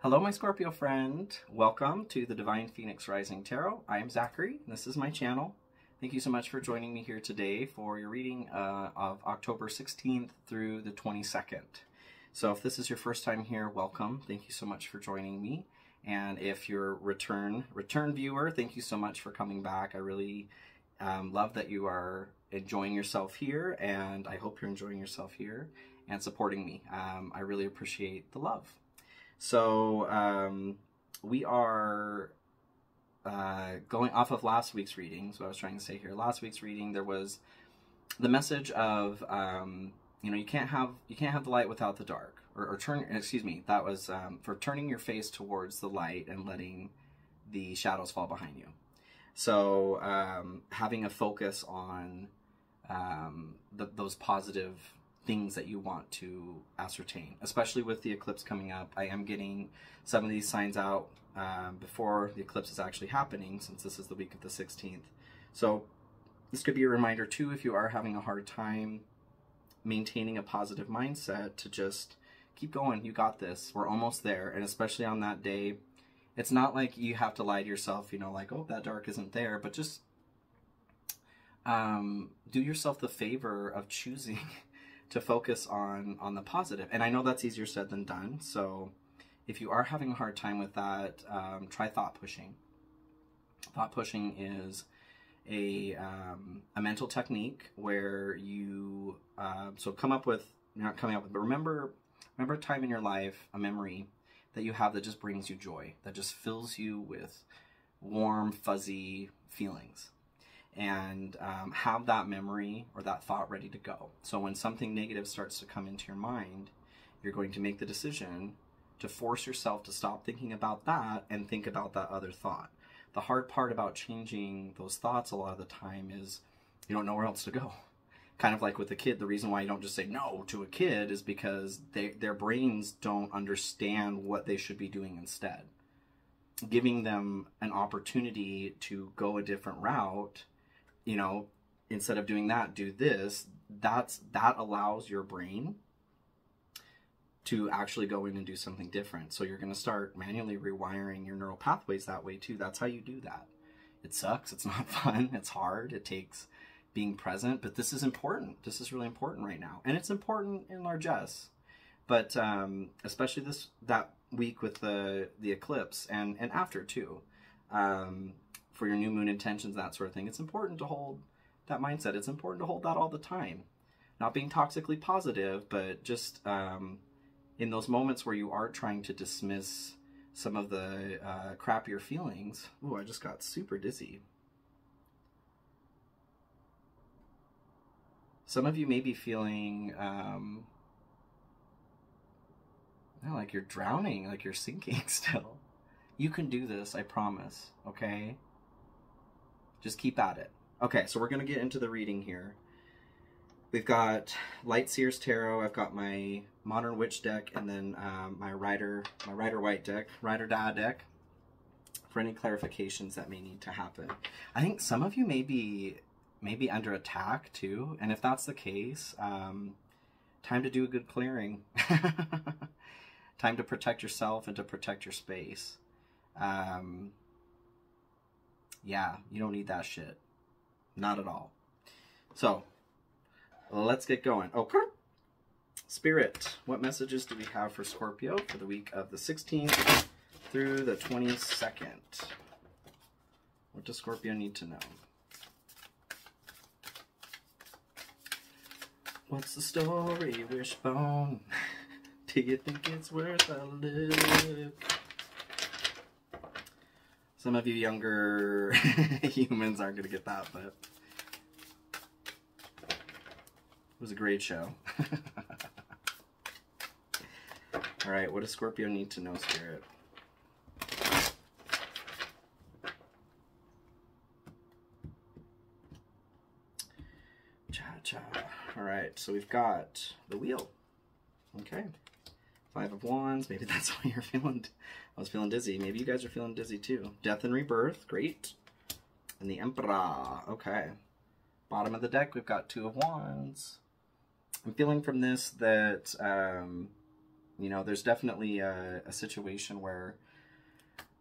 Hello, my Scorpio friend. Welcome to the Divine Phoenix Rising Tarot. I am Zachary, and this is my channel. Thank you so much for joining me here today for your reading of October 16th through the 22nd. So if this is your first time here, welcome. Thank you so much for joining me. And if you're a return viewer, thank you so much for coming back. I really love that you are enjoying yourself here, and I hope you're enjoying yourself here and supporting me. I really appreciate the love. So we are going off of last week's reading. So I was trying to say here, last week's reading, there was the message of you can't have the light without the dark, or that was for turning your face towards the light and letting the shadows fall behind you. So having a focus on those positive things that you want to ascertain, especially with the eclipse coming up. I am getting some of these signs out before the eclipse is actually happening, since this is the week of the 16th. So this could be a reminder too, if you are having a hard time maintaining a positive mindset, to just keep going. You got this. We're almost there. And especially on that day, it's not like you have to lie to yourself, like, oh, that dark isn't there, but just do yourself the favor of choosing to focus on the positive. And I know that's easier said than done. So if you are having a hard time with that, try thought pushing. Thought pushing is a mental technique where you, so come up with, you're not coming up with, but remember a time in your life, a memory that you have that just brings you joy, that just fills you with warm, fuzzy feelings. And have that memory or that thought ready to go. So when something negative starts to come into your mind, you're going to make the decision to force yourself to stop thinking about that and think about that other thought. The hard part about changing those thoughts a lot of the time is you don't know where else to go. Kind of like with a kid, the reason why you don't just say no to a kid is because their brains don't understand what they should be doing instead. Giving them an opportunity to go a different route, instead of doing that, do this, that allows your brain to actually go in and do something different. So you're going to start manually rewiring your neural pathways that way too. That's how you do that. It sucks. It's not fun. It's hard. It takes being present, but this is important. This is really important right now. And it's important in largesse, but especially that week with the eclipse and after too. For your new moon intentions, that sort of thing, it's important to hold that mindset. It's important to hold that all the time. Not being toxically positive, but just in those moments where you are trying to dismiss some of the crappier feelings. Ooh, I just got super dizzy. Some of you may be feeling like you're drowning, like you're sinking still. You can do this, I promise, okay? Just keep at it. Okay, so we're going to get into the reading here. We've got Light Seers Tarot. I've got my Modern Witch deck, and then my Rider White deck, Rider Da deck, for any clarifications that may need to happen. I think some of you may be under attack too, and if that's the case, time to do a good clearing. Time to protect yourself and to protect your space. Yeah, you don't need that shit. Not at all. So, let's get going. Okay. Spirit, what messages do we have for Scorpio for the week of the 16th through the 22nd? What does Scorpio need to know? What's the story, Wishbone? Do you think it's worth a look? Some of you younger humans aren't going to get that, but it was a great show. All right, what does Scorpio need to know, Spirit? Cha-cha. All right, so we've got the wheel. Okay. 5 of Wands. Maybe that's why you're feeling... I was feeling dizzy. Maybe you guys are feeling dizzy too. Death and Rebirth. Great. And the Emperor. Okay. Bottom of the deck, we've got 2 of Wands. I'm feeling from this that You know, there's definitely a situation where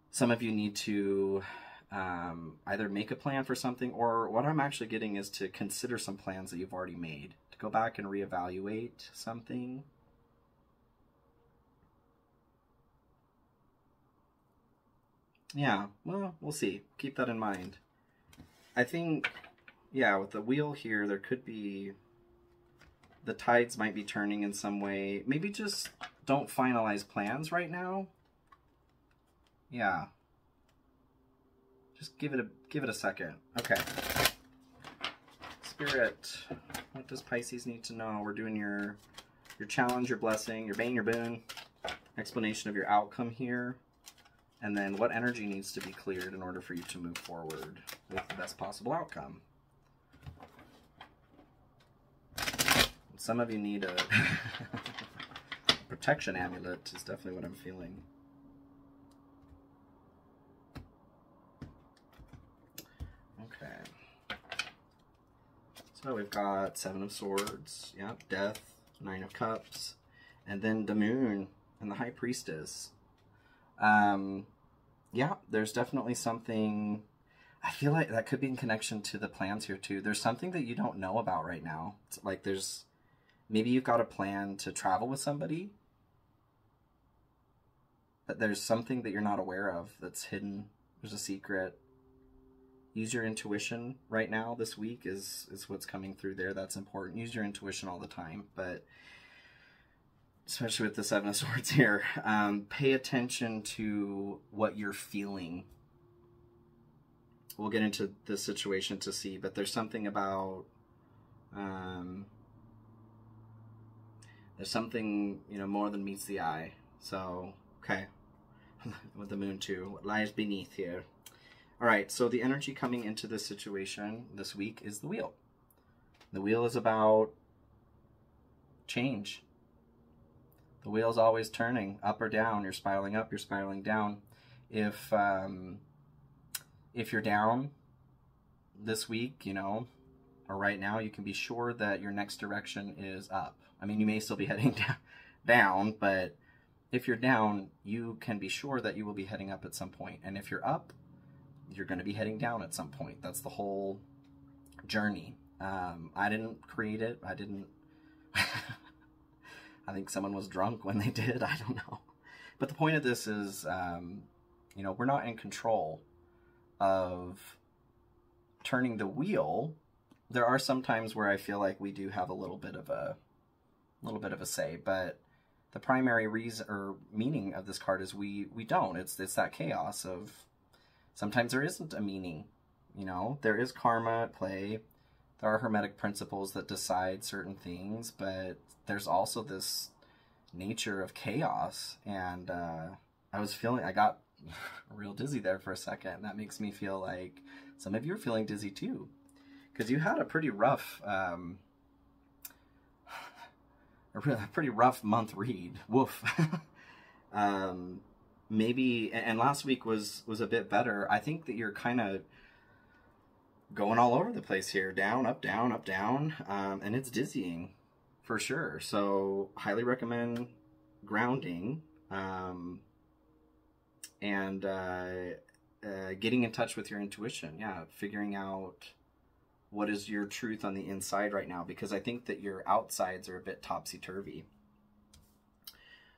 some of you need to either make a plan for something, or what I'm actually getting is to consider some plans that you've already made, to go back and reevaluate something. Yeah, well, we'll see. Keep that in mind. I think, yeah, with the wheel here, there could be, the tides might be turning in some way. Maybe just don't finalize plans right now. Yeah. Just give it a second. Okay. Spirit, what does Pisces need to know? We're doing your challenge, your blessing, your bane, your boon, explanation of your outcome here, and then what energy needs to be cleared in order for you to move forward with the best possible outcome. Some of you need a protection amulet is definitely what I'm feeling. Okay. So we've got Seven of Swords, yeah, Death, Nine of Cups, and then the Moon and the High Priestess. Yeah, there's definitely something, I feel like that could be in connection to the plans here too. There's something that you don't know about right now. It's like maybe you've got a plan to travel with somebody, but there's something that you're not aware of that's hidden. There's a secret. Use your intuition right now. This week is what's coming through there. That's important. Use your intuition all the time, but especially with the Seven of Swords here, pay attention to what you're feeling. We'll get into the situation to see, but there's something about, there's something, you know, more than meets the eye. So, okay, with the Moon too, what lies beneath here. All right, so the energy coming into this situation this week is the Wheel. The Wheel is about change. The wheel is always turning up or down. You're spiraling up, you're spiraling down. If you're down this week, you know, or right now, you can be sure that your next direction is up. I mean, you may still be heading down, but if you're down, you can be sure that you will be heading up at some point. And if you're up, you're going to be heading down at some point. That's the whole journey. I didn't create it. I didn't... I think someone was drunk when they did. I don't know. But the point of this is, you know, we're not in control of turning the wheel. There are some times where I feel like we do have a little bit of a say, but the primary reason or meaning of this card is we don't. It's that chaos of sometimes there isn't a meaning. You know, there is karma at play. There are hermetic principles that decide certain things, but there's also this nature of chaos. And I got real dizzy there for a second. That makes me feel like some of you are feeling dizzy too, because you had a pretty rough, month read. Woof. Maybe, and last week was a bit better. I think that you're kind of going all over the place here, down, up, down, up, down, and it's dizzying for sure. So highly recommend grounding and getting in touch with your intuition. Yeah, figuring out what is your truth on the inside right now, because I think that your outsides are a bit topsy-turvy.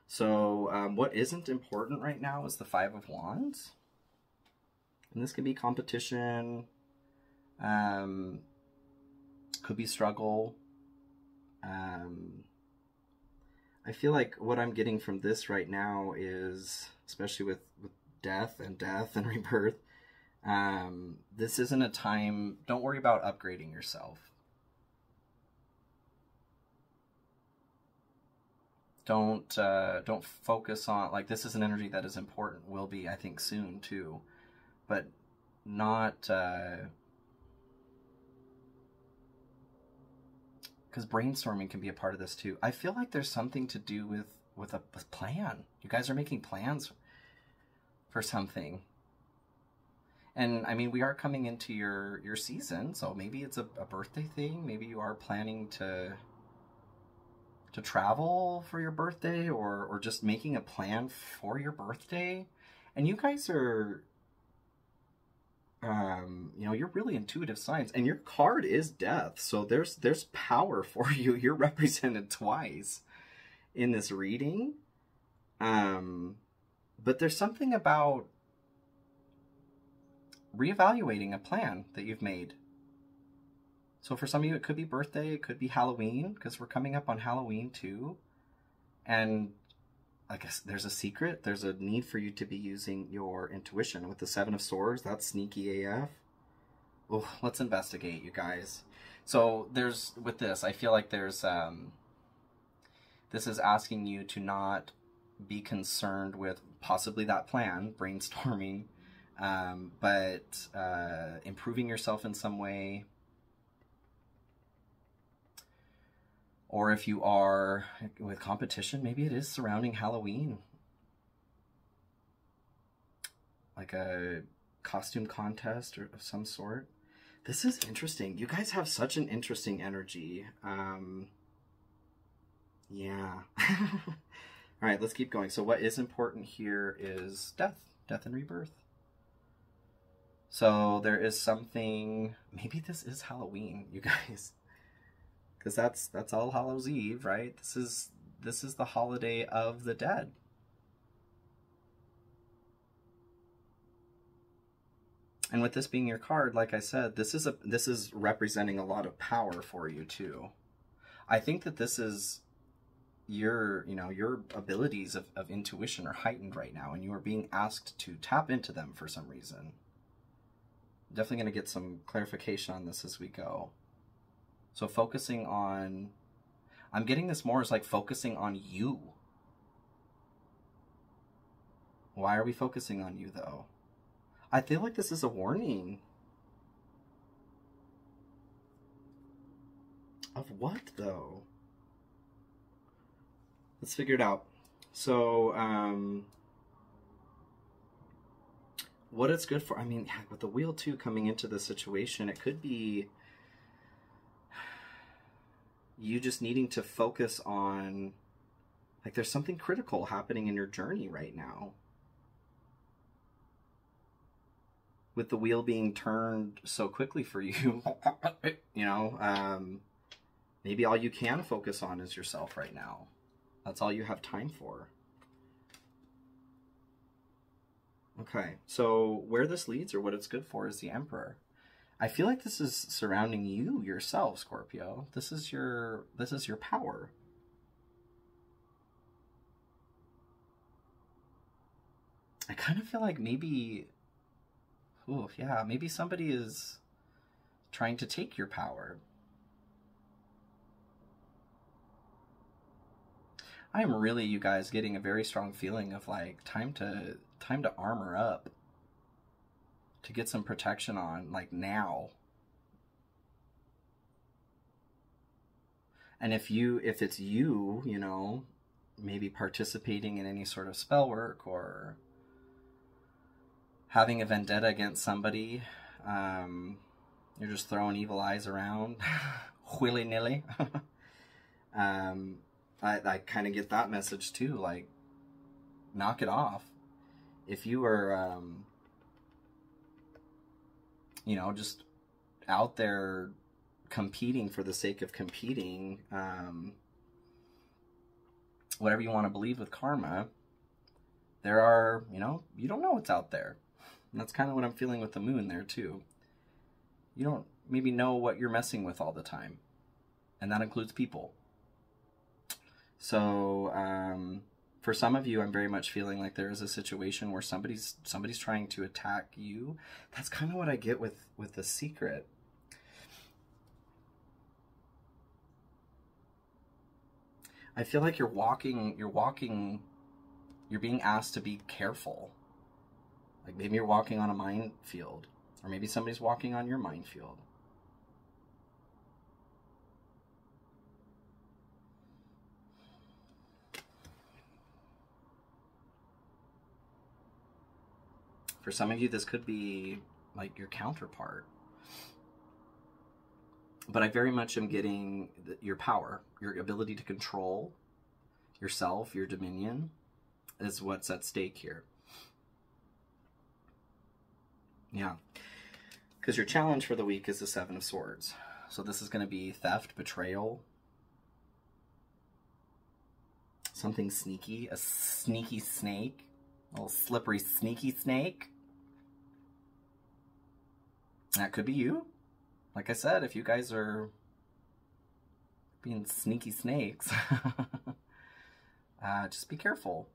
So what isn't important right now is the Five of Wands. And this could be competition, could be struggle. I feel like what I'm getting from this right now is, especially with death and rebirth, this isn't a time, don't worry about upgrading yourself. Don't focus on, like, this is an energy that is important, will be, I think, soon too, but not, because brainstorming can be a part of this too. I feel like there's something to do with a plan. You guys are making plans for something. And I mean, we are coming into your season, so maybe it's a birthday thing. Maybe you are planning to travel for your birthday, or just making a plan for your birthday. And you guys are, you know, you're really intuitive signs, and your card is death. So there's power for you. You're represented twice in this reading. But there's something about reevaluating a plan that you've made. So for some of you, it could be birthday, it could be Halloween, because we're coming up on Halloween too. And I guess there's a secret. There's a need for you to be using your intuition. With the Seven of Swords, that's sneaky AF. Oh, let's investigate, you guys. So there's, with this, I feel like there's, this is asking you to not be concerned with possibly that plan, brainstorming, but improving yourself in some way. Or if you are with competition, maybe it is surrounding Halloween. Like a costume contest or of some sort. This is interesting. You guys have such an interesting energy. Yeah. All right, let's keep going. So what is important here is death and rebirth. So there is something, maybe this is Halloween, you guys. Because that's All Hallows Eve, right? This is the holiday of the dead. And with this being your card, like I said, this is representing a lot of power for you too. I think that this is your abilities of intuition are heightened right now, and you are being asked to tap into them for some reason. Definitely going to get some clarification on this as we go. So focusing on, I'm getting this more as like focusing on you. Why are we focusing on you though? I feel like this is a warning. Of what though? Let's figure it out. So, what it's good for, I mean, with the wheel too coming into the situation, it could be you just needing to focus on, like, there's something critical happening in your journey right now. With the wheel being turned so quickly for you, you know, maybe all you can focus on is yourself right now. That's all you have time for. Okay, so where this leads or what it's good for is the Emperor. I feel like this is surrounding you yourself, Scorpio. This is your power. I kind of feel like maybe, ooh, yeah, maybe somebody is trying to take your power. I am really, you guys, getting a very strong feeling of like time to armor up. To get some protection on, like, now. And if it's you, you know, maybe participating in any sort of spell work or having a vendetta against somebody, you're just throwing evil eyes around willy-nilly. I kind of get that message too, like, knock it off. If you are, you know, just out there competing for the sake of competing, whatever you want to believe with karma, there are, you know, you don't know what's out there. And that's kind of what I'm feeling with the moon there too. You don't maybe know what you're messing with all the time. And that includes people. So, for some of you, I'm very much feeling like there is a situation where somebody's trying to attack you. That's kind of what I get with the secret. I feel like you're being asked to be careful. Like maybe you're walking on a minefield, or maybe somebody's walking on your minefield. For some of you, this could be like your counterpart. But I very much am getting your power, your ability to control yourself, your dominion, is what's at stake here. Yeah. Because your challenge for the week is the Seven of Swords. So this is going to be theft, betrayal, something sneaky, a sneaky snake, a little slippery sneaky snake. That could be you. Like I said, if you guys are being sneaky snakes, just be careful.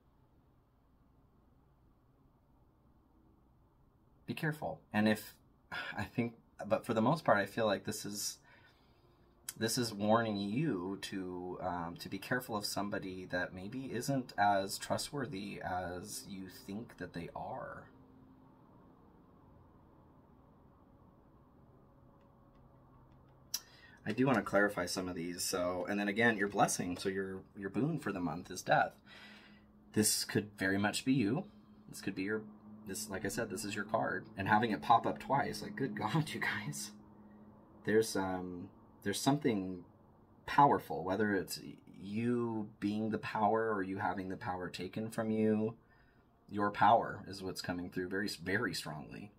Be careful. And if, I think, but for the most part, I feel like this is warning you to be careful of somebody that maybe isn't as trustworthy as you think that they are. I do want to clarify some of these. So, and then again, your blessing. So your boon for the month is death. This could very much be you. This could be your, like I said, this is your card. And having it pop up twice, like, good God, you guys. There's something powerful, whether it's you being the power or you having the power taken from you. Your power is what's coming through very, very strongly.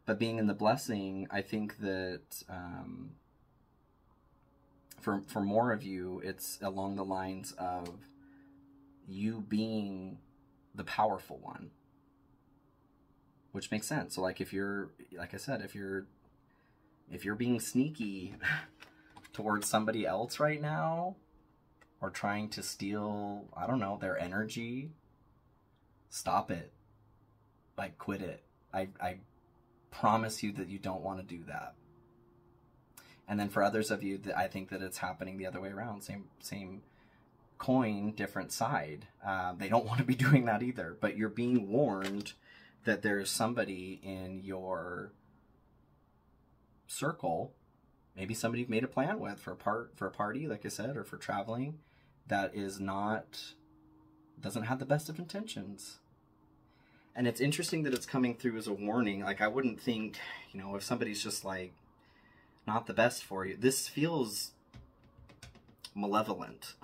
But being in the blessing, I think that for more of you, it's along the lines of you being the powerful one, which makes sense. So like if you're, like I said, if you're being sneaky towards somebody else right now, or trying to steal, I don't know, their energy, stop it. Like, quit it. I promise you that you don't want to do that. And then for others of you, I think that it's happening the other way around. Same coin, different side. They don't want to be doing that either. But you're being warned that there's somebody in your circle, maybe somebody you've made a plan with for a party, like I said, or for traveling, that doesn't have the best of intentions. And it's interesting that it's coming through as a warning. Like, I wouldn't think, you know, if somebody's just like not the best for you, this feels malevolent.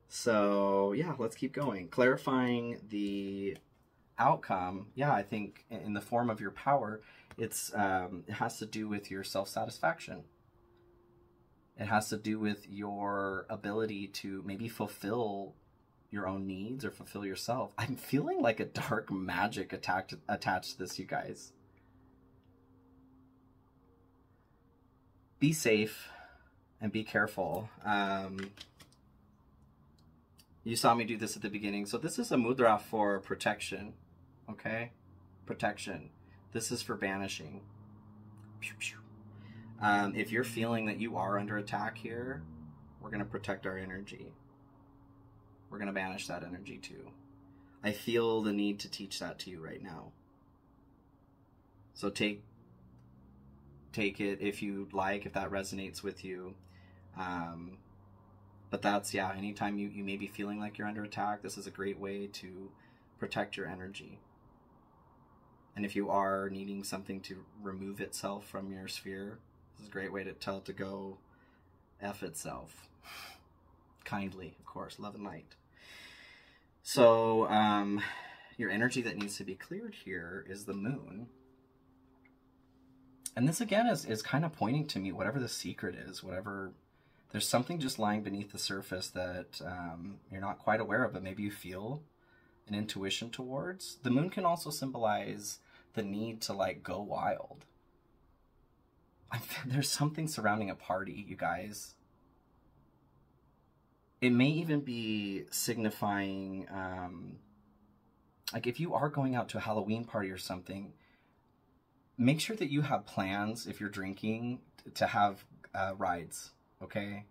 So yeah, let's keep going. Clarifying the outcome. Yeah, I think in the form of your power, it has to do with your self-satisfaction. It has to do with your ability to maybe fulfill your own needs or fulfill yourself. I'm feeling like a dark magic attached to this, you guys. Be safe and be careful. You saw me do this at the beginning. So this is a mudra for protection. Okay? Protection. This is for banishing. Pew, pew. If you're feeling that you are under attack here, we're going to protect our energy. We're going to banish that energy too. I feel the need to teach that to you right now. So take it if you'd like, if that resonates with you. But that's, yeah, anytime you may be feeling like you're under attack, this is a great way to protect your energy. And if you are needing something to remove itself from your sphere, this is a great way to tell it to go F itself. Kindly, of course, love and light. So, your energy that needs to be cleared here is the moon. And this, again, is kind of pointing to me, whatever the secret is, whatever... There's something just lying beneath the surface that you're not quite aware of, but maybe you feel an intuition towards. The moon can also symbolize the need to, like, go wild. There's something surrounding a party, you guys. It may even be signifying, like, if you are going out to a Halloween party or something, make sure that you have plans, if you're drinking, to have rides. Okay,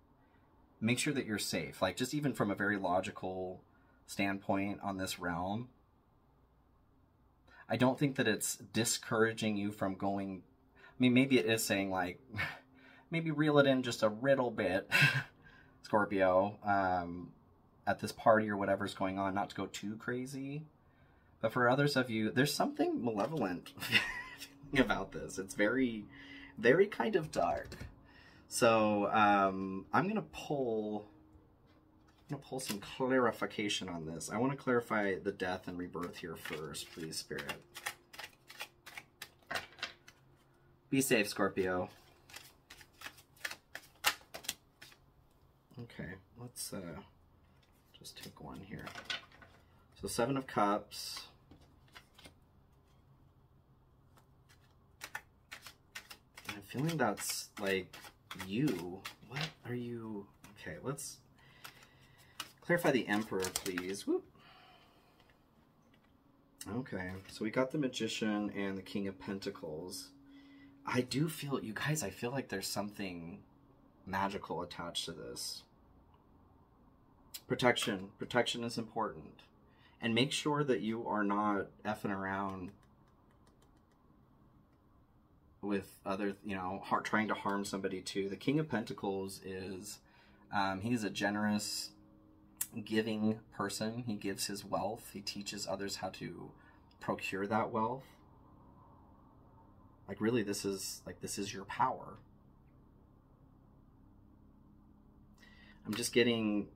make sure that you're safe. Like, just even from a very logical standpoint on this realm, I don't think that it's discouraging you from going. I mean, maybe it is saying, like, maybe reel it in just a little bit, Scorpio, at this party or whatever's going on, not to go too crazy. But for others of you, there's something malevolent about this. It's very, very kind of dark. So I'm gonna pull some clarification on this. I want to clarify the death and rebirth here first, please, Spirit. Be safe, Scorpio. Okay, let's just take one here. So 7 of Cups. I'm feeling that's like you. What are you? Okay, let's clarify the Emperor, please. Whoop. Okay, so we got the Magician and the King of Pentacles. I do feel, you guys, I feel like there's something magical attached to this. Protection. Protection is important. And make sure that you are not effing around with other, you know, trying to harm somebody too. The King of Pentacles is, he's a generous, giving person. He gives his wealth. He teaches others how to procure that wealth. Like, really, this is your power. I'm just getting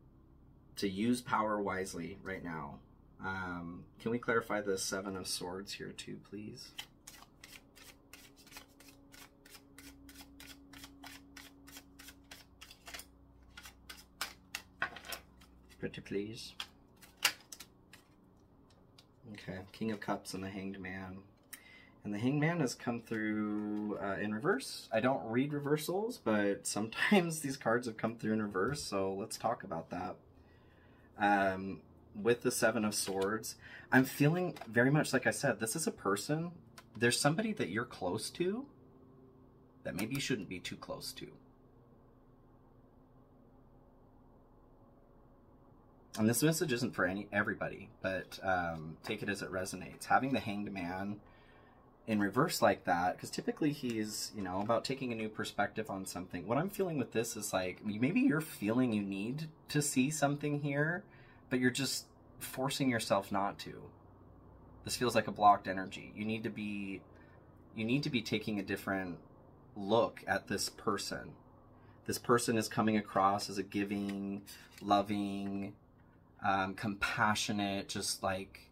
to use power wisely right now. Can we clarify the 7 of Swords here too, please? Pretty please. Okay, King of Cups and the Hanged Man. And the Hanged Man has come through in reverse. I don't read reversals, but sometimes these cards have come through in reverse, so let's talk about that. With the 7 of Swords, I'm feeling very much, like I said, this is a person. There's somebody that you're close to that maybe you shouldn't be too close to. And this message isn't for everybody, but take it as it resonates. Having the Hanged Man in reverse like that, because typically he's, you know, about taking a new perspective on something. What I'm feeling with this is like, maybe you're feeling you need to see something here, but you're just forcing yourself not to. This feels like a blocked energy. You need to be taking a different look at this person. This person is coming across as a giving, loving, compassionate, just like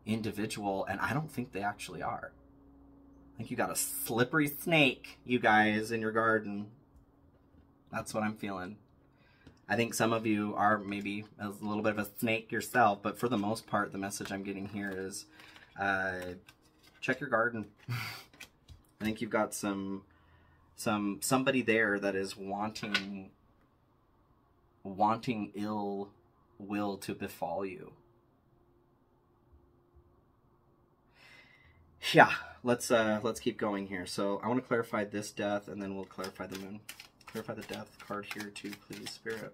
individual, and I don't think they actually are. I think you got a slippery snake, you guys, in your garden. That's what I'm feeling. I think some of you are maybe a little bit of a snake yourself, but for the most part, the message I'm getting here is check your garden. I think you've got somebody there that is wanting ill will to befall you. Yeah, let's keep going here. So I want to clarify this death, and then we'll clarify the moon. Clarify the death card here too, please, Spirit.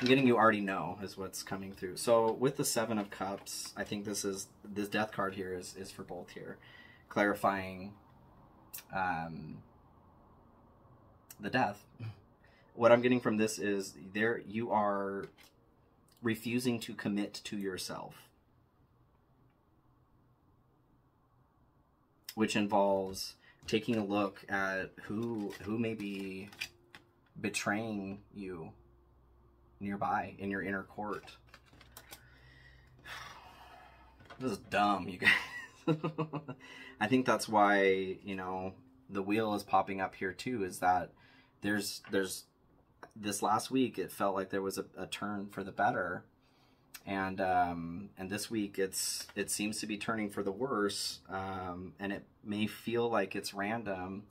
I'm getting you already know is what's coming through. So with the 7 of Cups, I think this death card here is for both here. Clarifying the death. What I'm getting from this is you are refusing to commit to yourself, which involves taking a look at who may be betraying you nearby in your inner court. This is dumb, you guys. I think that's why, you know, the wheel is popping up here too, is that there's this last week it felt like there was a turn for the better, and this week it seems to be turning for the worse, and it may feel like it's random,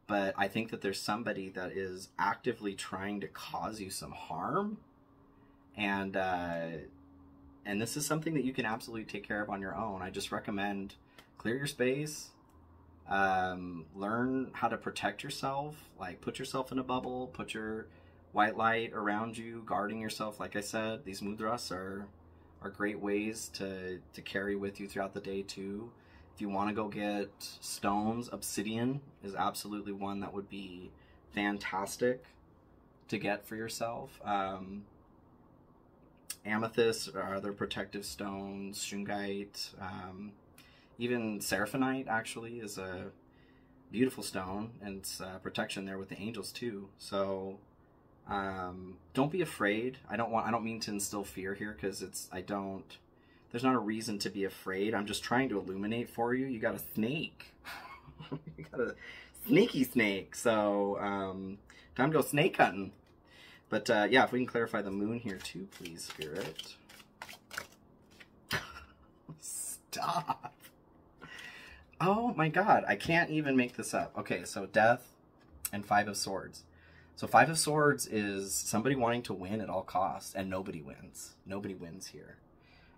but I think that there's somebody that is actively trying to cause you some harm, and this is something that you can absolutely take care of on your own. I just recommend clear your space, learn how to protect yourself, like put yourself in a bubble, put your white light around you, guarding yourself. Like I said, these mudras are great ways to carry with you throughout the day too. If you want to go get stones, obsidian is absolutely one that would be fantastic to get for yourself. Amethyst or other protective stones, shungite, even seraphonite actually is a beautiful stone, and it's protection there with the angels too. So don't be afraid. I don't mean to instill fear here, because there's not a reason to be afraid. I'm just trying to illuminate for you. You got a snake. You got a sneaky snake. So time to go snake hunting. But yeah, if we can clarify the moon here too, please, Spirit. Stop. Oh my God, I can't even make this up. Okay, so death and Five of Swords. So Five of Swords is somebody wanting to win at all costs, and nobody wins. Nobody wins here.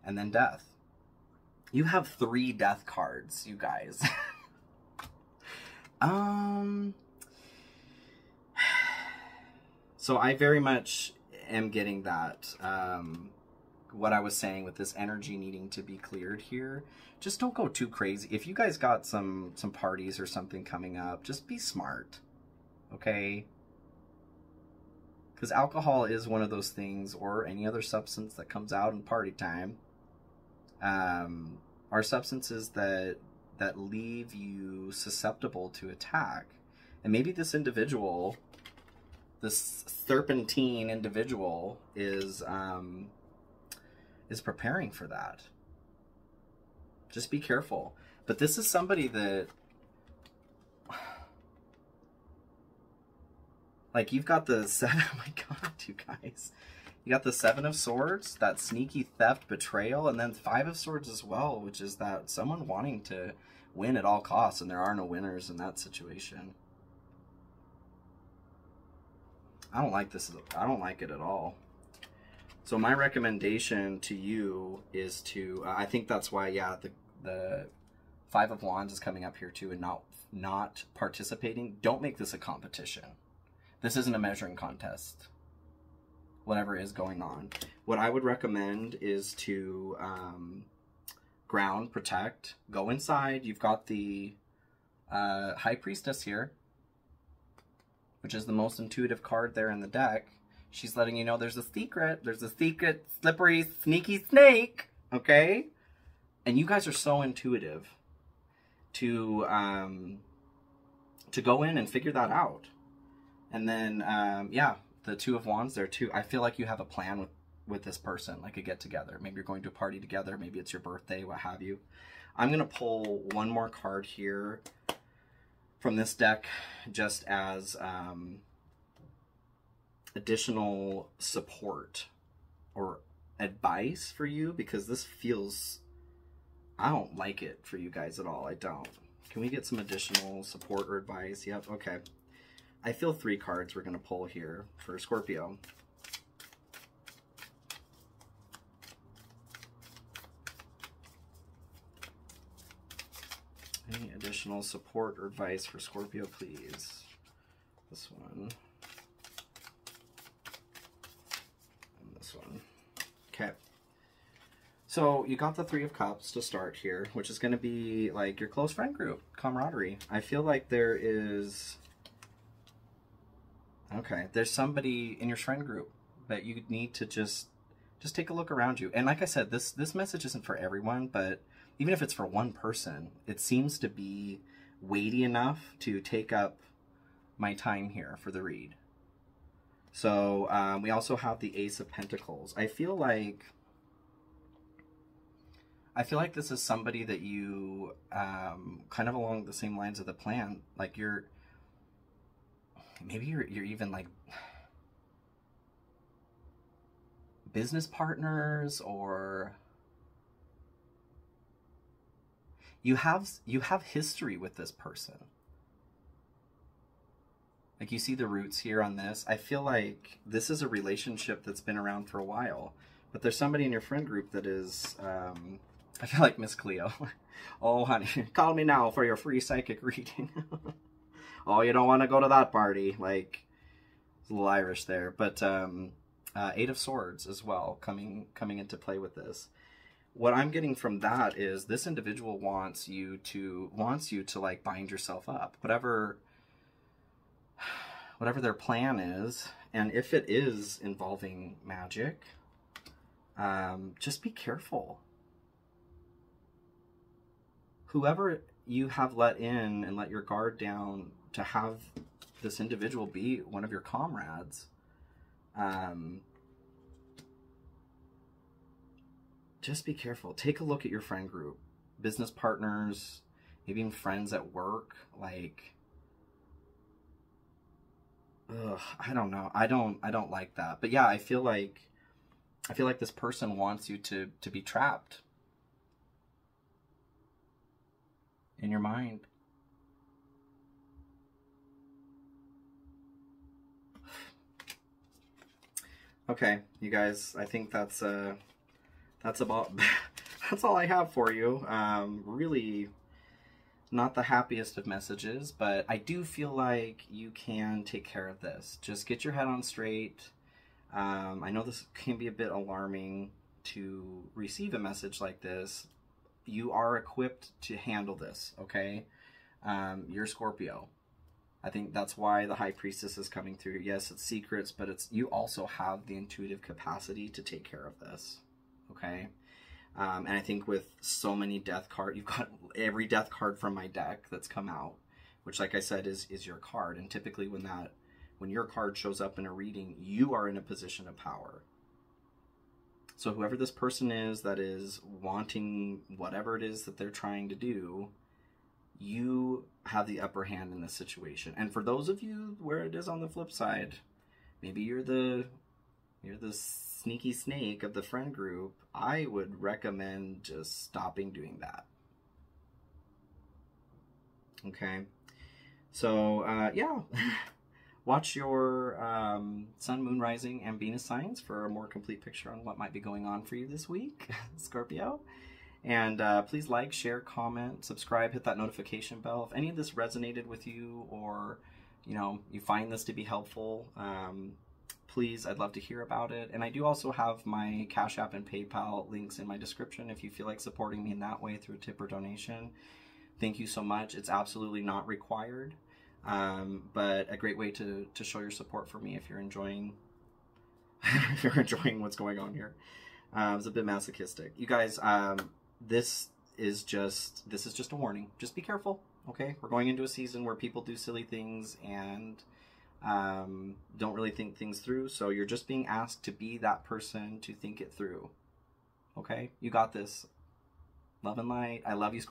And then death. You have 3 death cards, you guys. So I very much am getting that, what I was saying with this energy needing to be cleared here. Just don't go too crazy. If you guys got some parties or something coming up, just be smart, okay? Because alcohol is one of those things, or any other substance that comes out in party time, are substances that leave you susceptible to attack. And maybe this individual, this serpentine individual, is preparing for that. Just be careful. But this is somebody that, like, you've got the seven. Oh my God, you guys. You got the 7 of Swords, that sneaky theft, betrayal, and then 5 of Swords as well, which is that someone wanting to win at all costs, and there are no winners in that situation. I don't like this. I don't like it at all. So my recommendation to you is to, I think that's why, yeah, the 5 of Wands is coming up here too, and not participating. Don't make this a competition. This isn't a measuring contest. Whatever is going on. What I would recommend is to ground, protect, go inside. You've got the High Priestess here, which is the most intuitive card there in the deck. She's letting you know there's a secret. There's a secret, slippery, sneaky snake, okay? And you guys are so intuitive to go in and figure that out. And then, yeah, the 2 of Wands there too. I feel like you have a plan with this person, like a get-together. Maybe you're going to a party together. Maybe it's your birthday, what have you. I'm going to pull one more card here from this deck just as additional support or advice for you, because this feels, I don't like it for you guys at all. I don't. Can we get some additional support or advice? Yep, okay. I feel 3 cards we're going to pull here for Scorpio. Any additional support or advice for Scorpio, please? This one. And this one. Okay. So you got the 3 of Cups to start here, which is going to be like your close friend group, camaraderie. I feel like there is... Okay, there's somebody in your friend group that you need to just take a look around you. And like I said, this message isn't for everyone, but even if it's for one person, it seems to be weighty enough to take up my time here for the read. So we also have the Ace of Pentacles. I feel like this is somebody that you, kind of along the same lines of the plan, like maybe you're even like business partners, or you have history with this person. Like, you see the roots here on this. I feel like this is a relationship that's been around for a while, but there's somebody in your friend group that is, I feel like Miss Cleo. Oh, honey, call me now for your free psychic reading. Oh, you don't want to go to that party. Like, it's a little Irish there. But 8 of Swords as well coming into play with this. What I'm getting from that is this individual wants you to like bind yourself up. Whatever their plan is, And if it is involving magic, just be careful. Whoever you have let in and let your guard down to have this individual be one of your comrades, just be careful. Take a look at your friend group, business partners, maybe even friends at work. Like, ugh, I don't know. I don't like that. But yeah, I feel like this person wants you to be trapped in your mind. Okay, you guys, I think that's about that's all I have for you. Really not the happiest of messages, but I do feel like you can take care of this. Just get your head on straight. I know this can be a bit alarming to receive a message like this. You are equipped to handle this, okay? You're Scorpio. I think that's why the High Priestess is coming through. Yes, it's secrets, but you also have the intuitive capacity to take care of this, okay? And I think with so many death cards, you've got every death card from my deck that's come out, which, like I said, is your card. And typically when your card shows up in a reading, you are in a position of power. So whoever this person is that is wanting whatever it is that they're trying to do, you have the upper hand in this situation. And for those of you where it is on the flip side, maybe you're the sneaky snake of the friend group, I would recommend just stopping doing that. Okay, so yeah, watch your sun, moon, rising, and Venus signs for a more complete picture on what might be going on for you this week, Scorpio. And please like, share, comment, subscribe, hit that notification bell. If any of this resonated with you, or you find this to be helpful, please, I'd love to hear about it. And I do also have my Cash App and PayPal links in my description if you feel like supporting me in that way through a tip or donation. Thank you so much. It's absolutely not required, but a great way to show your support for me if you're enjoying what's going on here. It's a bit masochistic, you guys. This is just a warning. Just be careful, okay? We're going into a season where people do silly things and don't really think things through. So you're just being asked to be that person to think it through. Okay? You got this. Love and light. I love you, Scorpio.